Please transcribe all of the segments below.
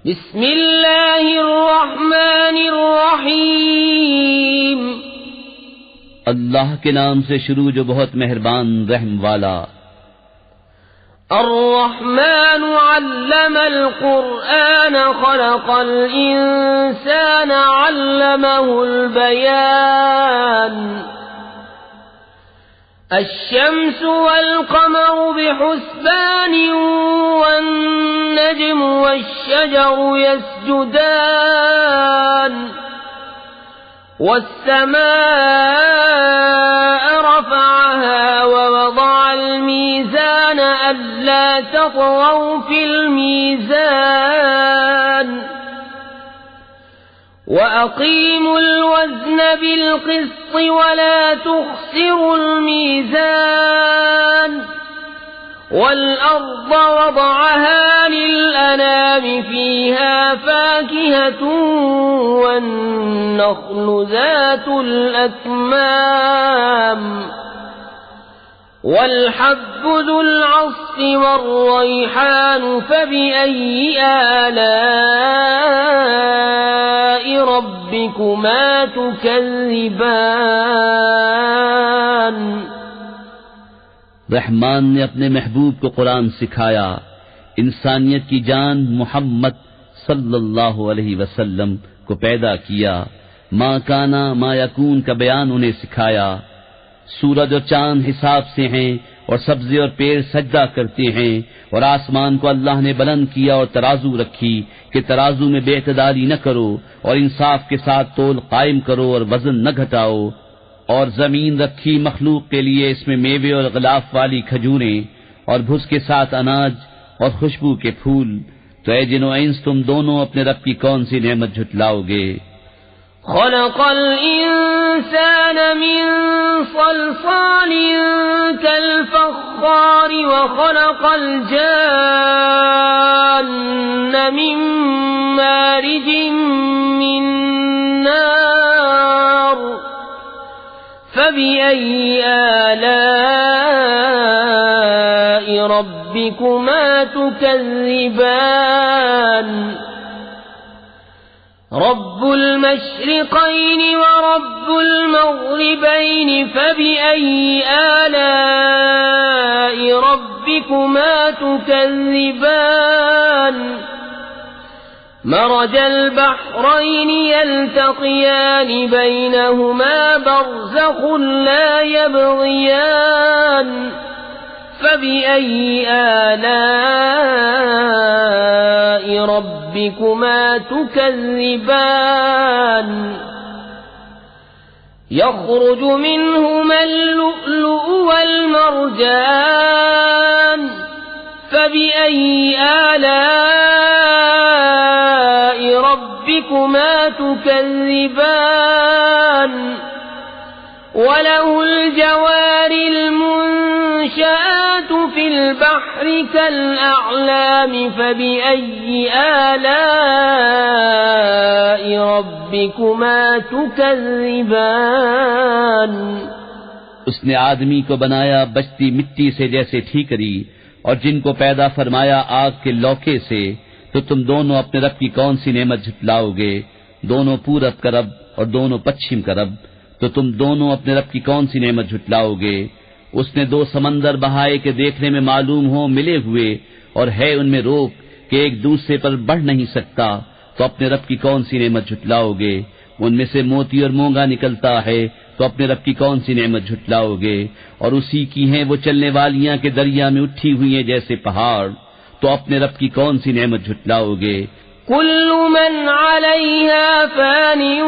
बिस्मिल्लाहिर्रहमानिर्रहीम। अल्लाह के नाम से शुरू जो बहुत मेहरबान रहम वाला। अर्रहमानु अल्लमल कुरआन खलक़ल इंसान अल्लमहुल बयान। अश्शम्स वल क़मरु बिहुस्बान वन्नज्मु वश्शजरु यस्जुदान। वस्समाअ रफ़अहा ववضع الميزان ألا تطغوا في الميزان وأقيموا الوزن بالقسط ولا تخسروا الميزان والأرض وضعها للأنام فيها فاكهة والنخل ذات الأكمام والحب ذو العصف والريحان فبأي آلاء ربكما تكذبان। रहमान ने अपने महबूब को कुरान सिखाया, इंसानियत की जान मोहम्मद सल्लल्लाहु अलैहि वसल्लम को पैदा किया, मा काना मा यकून का बयान उन्हें सिखाया। सूरज और चांद हिसाब से हैं और सब्जी और पेड़ सजदा करते हैं, और आसमान को अल्लाह ने बुलंद किया और तराजू रखी कि तराजू में बेइतदाली न करो और इंसाफ के साथ तोल कायम करो और वजन न घटाओ। और जमीन रखी मखलूक के लिए, इसमें मेवे और गिलाफ वाली खजूरें और भुस के साथ अनाज और खुशबू के फूल। तो ऐ जिन और इंस तुम दोनों अपने रब की कौन सी नेमत झुटलाओगे। खलक़ल इंसान मिन सलसालिन कल-फ़ख़्ख़ार व खलक़ल जान्न मिन मारिजिन मिन नार फबिअय्यि आलाइ रब्बिकुमा तुकज़्ज़िबान। रब्बुल मशरिक़ैन व रब्बुल मग़रिबैन फबिअय्यि आलाइ रब्बिकुमा तुकज़्ज़िबान। मरजल बहरैन यल्तक़ियान बैनहुमा बरज़ख़ुन ला यबग़ियान फबिअय्यि आलाइ रब्बिकुमा तुकज़्ज़िबान। यख़रुजु मिनहुमा अल-लुअ्लुअु वल-मरजान फबिअय्यि आलाइ रब्बिकुमा तुकज़्ज़िबान। वलहुल जवारिल मुंशआतु फिल बहरि कल-अअलाम फबिअय्यि आलाइ रब्बिकुमा तुकज़्ज़िबान। उसने आदमी को बनाया बचती मिट्टी से जैसे ठीकरी, और जिनको पैदा फरमाया आग के लौके से। तो तुम दोनों अपने रब की कौन सी नेमत झुटलाओगे। दोनों पूरब का रब और दोनों पश्चिम का रब, तो तुम दोनों अपने रब की कौन सी नेमत झुटलाओगे। उसने दो समंदर बहाए के देखने में मालूम हो मिले हुए, और है उनमें रोक कि एक दूसरे पर बढ़ नहीं सकता। तो अपने रब की कौन सी नेमत झुटलाओगे। उनमें से मोती और मूंगा निकलता है, तो अपने रब की कौन सी नेमत झुटलाओगे। और उसी की हैं वो चलने वालियां के दरिया में उठी हुई हैं जैसे पहाड़, तो अपने रब की कौन सी नेमत झुटलाओगे। कुल्लु मन अलैहा फानिन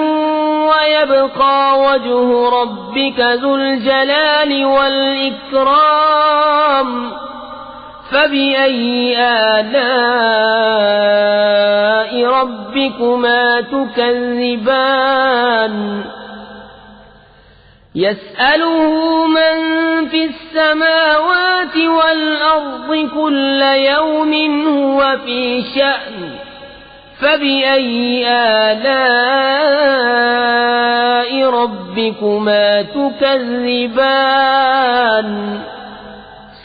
व यबक़ा वजहु रब्बिका ज़ुल जलाली वल इकराम फबिअय्यि आलाइ रब्बिकुमा तुकज़्ज़िबान। यसअलुहु मन फिस्समावाति वल अर्ज़ि कुल्ल यौमिन हुवा फ़ी शअन फबिअय्यि आलाइ रब्बिकुमा तुकज़्ज़िबान।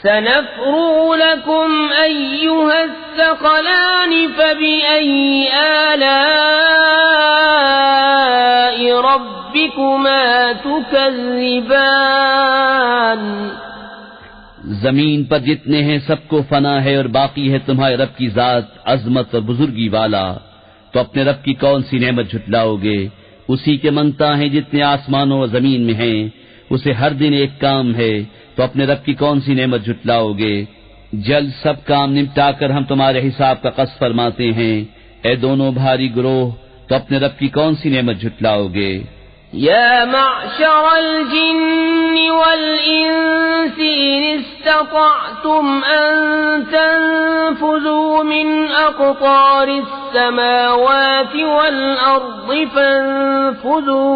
सनफ़्रुग़ु लकुम अय्युहस्सक़लानि फ़बिअय्यि आलाइ रब्बिकुमा तुकज़्ज़िबान। जमीन पर जितने हैं सबको फना है और बाकी है तुम्हारे रब की जात अजमत और बुजुर्गी वाला, तो अपने रब की कौन सी नेमत झुटलाओगे? उसी के मंगता है जितने आसमानों और जमीन में हैं, उसे हर दिन एक काम है, तो अपने रब की कौन सी नेमत झुटलाओगे? जल्द सब काम निपटाकर हम तुम्हारे हिसाब का कस फरमाते हैं। ए दोनों भारी ग्रोह, तो अपने रब की कौन सी नेमत झुटलाओगे? या मअशरल जिन्नि वल इंसी इन इस्ततअतुम अन तनफुज़ू मिन अक़तारिस समावाति वल अर्दि फंफुज़ू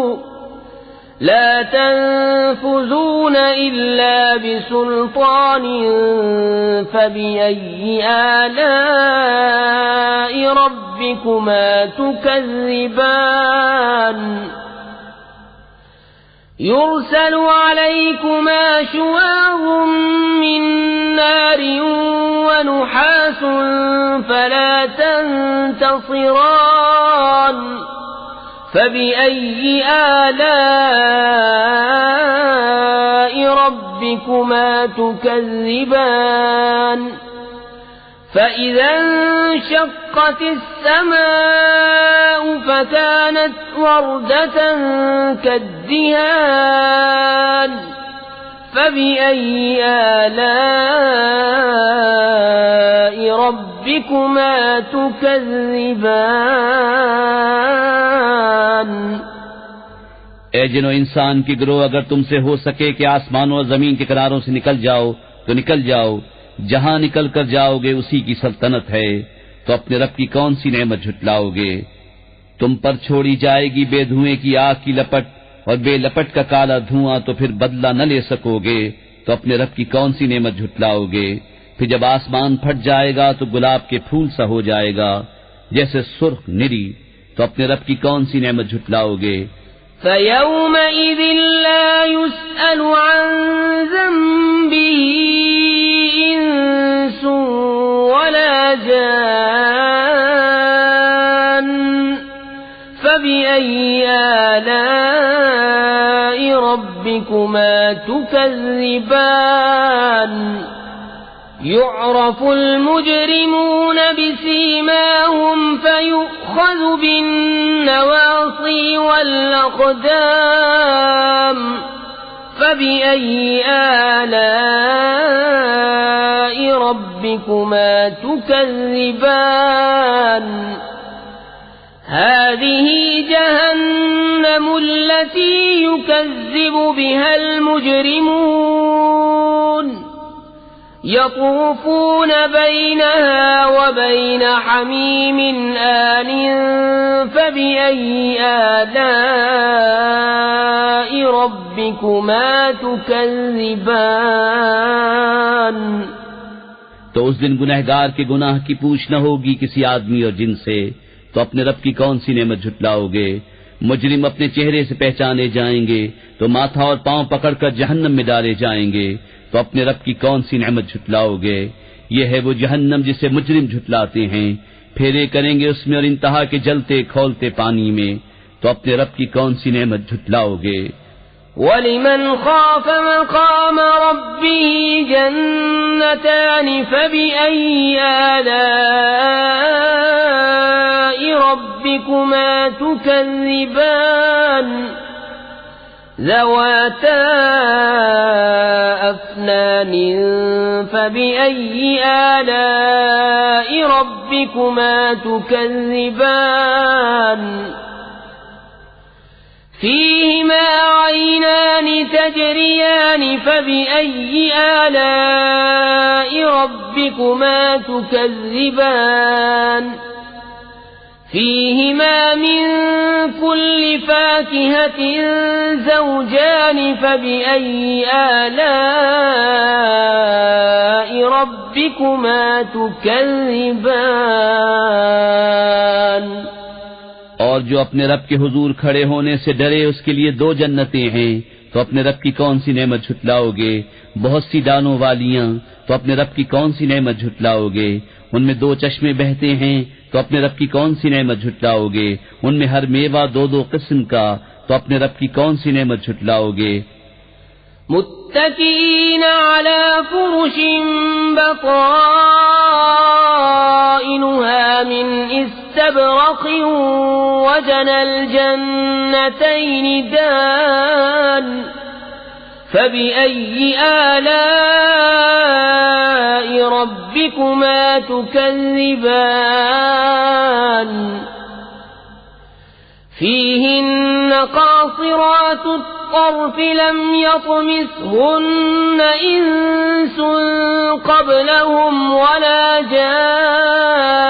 ला तनफुज़ून इल्ला बिसुल्तान फ़बिअय्यि आलाइ रब्बिकुमा तुकज़्ज़िबान। युरसलु अलैकुमा शुवाज़ुम मिन नार व नुहासुन फला तंतसिरान फ़बिअय्यि आलाइ रब्बिकुमा तुकज़्ज़िबान। فإذا انشقت السماء فكانت وردة كالدهان فبأي آلاء ربكما تكذبان। ए जिनो इंसान की गिरोह, अगर तुमसे हो सके कि आसमानों और जमीन के किनारों से निकल जाओ तो निकल जाओ, जहां निकल कर जाओगे उसी की सल्तनत है, तो अपने रब की कौन सी नेमत झुटलाओगे? तुम पर छोड़ी जाएगी बेधुएं की आग की लपट और बेलपट का काला धुआं, तो फिर बदला न ले सकोगे, तो अपने रब की कौन सी नेमत झुटलाओगे? फिर जब आसमान फट जाएगा तो गुलाब के फूल सा हो जाएगा जैसे सुर्ख निरी, तो अपने रब की कौन सी नेमत झुटलाओगे? फयौमइज़िन ला युस्अलु अन ज़ंबिही इंसुन वला जान फ़बिअय्यि आलाइ रब्बिकुमा तुकज़्ज़िबान। युअरफुल मुजरिमून बिसीमाहुम फयुअख़ज़ु बिन्नवासी वल अक़दाम फ़बिअय्यि आलाइ रब्बिकुमा तुकज़्ज़िबान। हाज़िही जहन्नम अल्लती युकज़्ज़िबु बिहल मुजरिमून यतूफ़ून बैनहा व बैन हमीम आन फ़बिअय्यि आलाइ रब्बिकुमा तुकज़्ज़िबान। तो उस दिन गुनहगार के गुनाह की पूछ न होगी किसी आदमी और जिन से, तो अपने रब की कौन सी नेमत झुटलाओगे? मुजरिम अपने चेहरे से पहचाने जाएंगे तो माथा और पांव पकड़कर जहन्नम में डाले जाएंगे, तो अपने रब की कौन सी नेमत झुटलाओगे? ये है वो जहन्नम जिसे मुजरिम झुटलाते हैं, फेरे करेंगे उसमें और इंतहा के जलते खौलते पानी में, तो अपने रब की कौन सी नेमत झुटलाओगे? वलिमन खाफ़ मक़ाम रब्बिही जन्नतान फ़बिअय्यि आलाइ रब्बिकुमा तुकज़्ज़िबान। ذواتا أفنان فبأي آلاء ربكما تكذبان فيهما عينان تجريان فبأي آلاء ربكما تكذبان فيهما من كل فاكهة زوجان فبأي آلاء ربكما تكذبان। और जो अपने रब के हुजूर खड़े होने से डरे उसके लिए दो जन्नतें हैं, तो अपने रब की कौन सी नेमत झुटलाओगे? बहुत सी डालों वालियां, तो अपने रब की कौन सी नेमत झुटलाओगे? उनमें 2 चश्मे बहते हैं, तो अपने रब की कौन सी नेमत झुटलाओगे? उनमें हर मेवा 2-2 किस्म का, तो अपने रब की कौन सी नेमत झुटलाओगे? मुत्तकीन अला फुरुशिन बताइनुहा मिन इस्तबरक़िन वजनल जन्नतैन दान फबिअय्यि आलाइ रब्बिकुमा तुकज़्ज़िबान فيهن قاصرات الطرف لم يطمثهن إنس قبلهم ولا جان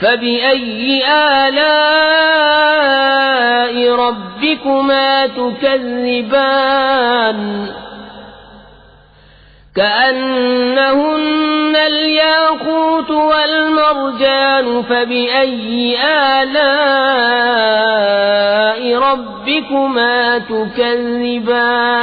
فبأي آلاء ربكما تكذبان كأنهن الياقوت والمرجان فبأي آلاء ربكما تكذبان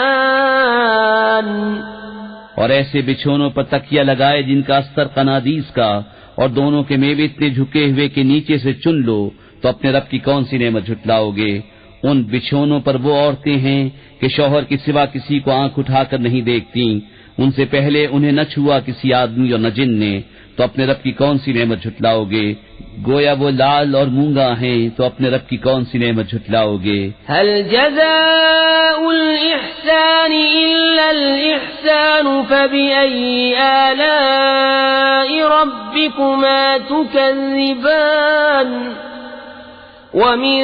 और ऐसे बिछोनों पर तकिया लगाए जिनका अस्तर कनादीस का और दोनों के मेवे इतने झुके हुए कि नीचे से चुन लो, तो अपने रब की कौन सी नेमत झुटलाओगे? उन बिछोनों पर वो औरतें हैं कि शौहर के सिवा किसी को आंख उठाकर नहीं देखती, उनसे पहले उन्हें न छुआ किसी आदमी और न जिन ने, तो अपने रब की कौन सी नेमत झुटलाओगे? गोया वो लाल और मूंगा हैं, तो अपने रब की कौन सी नेमत झुटलाओगे? हल जज़ाउल इहसान इल्लल इहसान फबिअय्यि आलाइ रब्बिकुमा तुकज़्ज़िबान ومن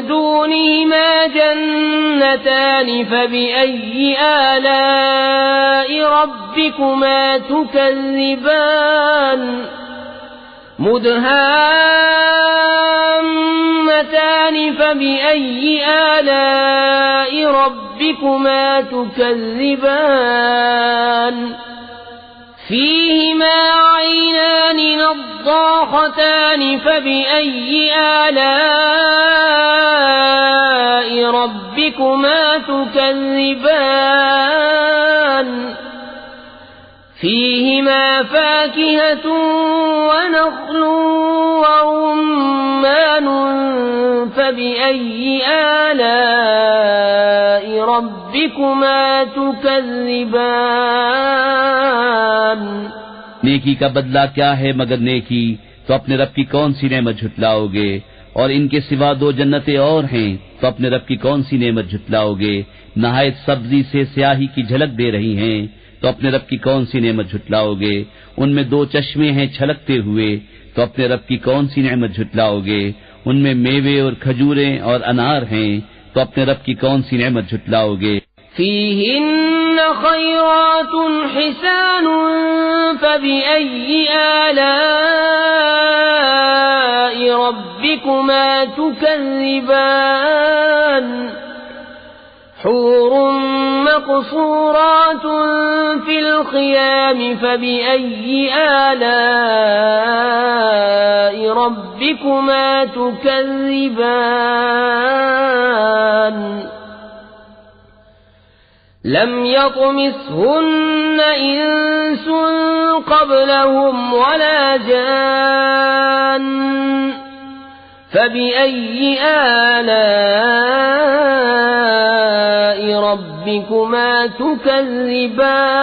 دونهما جنتان فبأي آلاء ربكما تكذبان مدهامتان فبأي آلاء ربكما تكذبان فيهما عينان نضاختان فبأي آلاء ربكما تكذبان فيهما فاكهة ونخل ورمان فبأي آلاء ربكما تكذبان नेकी का बदला क्या है मगर नेकी, तो अपने रब की कौन सी नेमत झुटलाओगे? और इनके सिवा 2 जन्नतें और हैं, तो अपने रब की कौन सी नेमत झुटलाओगे? नहायत सब्जी से स्याही की झलक दे रही हैं, तो अपने रब की कौन सी नेमत झुटलाओगे? उनमें 2 चश्मे हैं छलकते हुए, तो अपने रब की कौन सी नेमत झुटलाओगे? उनमें मेवे और खजूरें और अनार हैं, तो अपने रब की कौन सी नेमत झुटलाओगे? فيهن خيرات حسان فبأي آلاء ربكما تكذبان حور مقصورات في الخيام فبأي آلاء ربكما تكذبان لم يطمثهن إنس قبلهم ولا جان فبأي آلاء ربكما تكذبان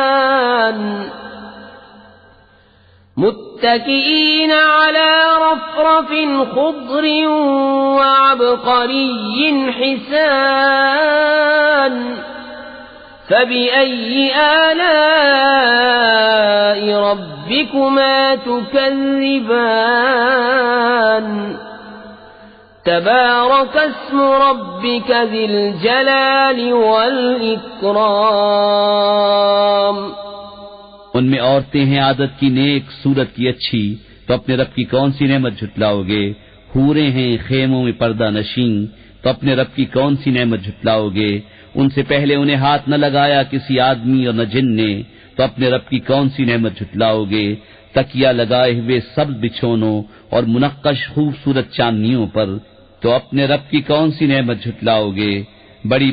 متكئين على رفرف خضر وعبقري حسان فبأي آلاء ربكما تكذبان تبارك اسم ربك ذي الجلال والإكرام उनमें औरतें हैं आदत की नेक, सूरत की अच्छी, तो अपने रब की कौन सी नेमत झुटलाओगे? हूरें हैं खेमों में पर्दा नशीं, तो अपने रब की कौन सी नेमत झुटलाओगे? उनसे पहले उन्हें हाथ न लगाया किसी आदमी और न जिन ने, तो अपने रब की कौन सी नेमत झुटलाओगे? तकिया लगाए हुए सब बिछोनों और मुनक्कश खूबसूरत चांदनियों पर, तो अपने रब की कौन सी नेमत झुटलाओगे? बड़ी